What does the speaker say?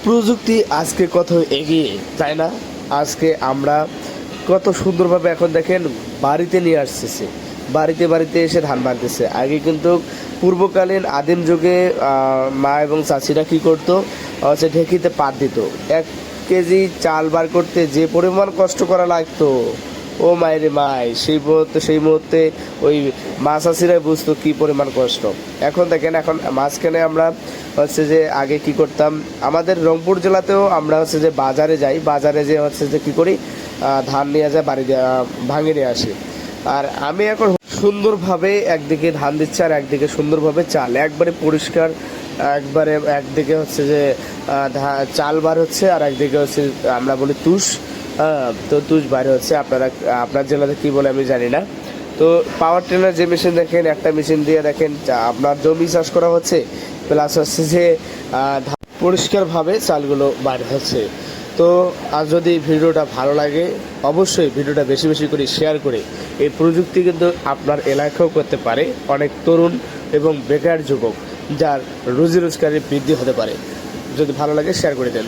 প্রযুক্তি আজকে কত এগিয়ে, তাই না? আজকে আমরা কত সুন্দরভাবে এখন দেখেন বাড়িতে নিয়ে আসতেছে, বাড়িতে বাড়িতে এসে ধান বাঁধতেছে। আগে কিন্তু পূর্বকালীন আদিম যুগে মা এবং চাচিরা কী করতো, হচ্ছে ঢেঁকিতে পাট দিত। 1 কেজি চাল বার করতে যে পরিমাণ কষ্ট করা লাগতো, ও মায়েরে মায়, সেই মুহূর্তে ওই মা চাষিরাই বুঝতো কী পরিমাণ কষ্ট। এখন দেখেন, এখন মাঝখানে আমরা হচ্ছে যে আগে কি করতাম, আমাদের রংপুর জেলাতেও আমরা হচ্ছে যে বাজারে যাই, বাজারে যে হচ্ছে যে কী করি, ধান নিয়ে যায় বাড়ি ভাঙে নিয়ে আসি। আর আমি এখন সুন্দরভাবে একদিকে ধান দিচ্ছে আর একদিকে সুন্দরভাবে চাল একবারে পরিষ্কার, একবারে একদিকে হচ্ছে যে চাল বার হচ্ছে আর একদিকে হচ্ছে আমরা বলি তুষ। তো তুষ বাইরে হচ্ছে, আপনার জেলাতে কী বলে আমি জানি না। তো পাওয়ার টিলার যে মেশিন দেখেন, একটা মেশিন দিয়ে দেখেন আপনার জমি চাষ করা হচ্ছে, প্লাস হচ্ছে যে পরিষ্কারভাবে চালগুলো বাইর হচ্ছে। তো আর যদি ভিডিওটা ভালো লাগে, অবশ্যই ভিডিওটা বেশি বেশি করে শেয়ার করে, এই প্রযুক্তি কিন্তু আপনার এলাকাও করতে পারে অনেক তরুণ এবং বেকার যুবক, যার রুজি রোজগারের বৃদ্ধি হতে পারে। যদি ভালো লাগে শেয়ার করে দেন।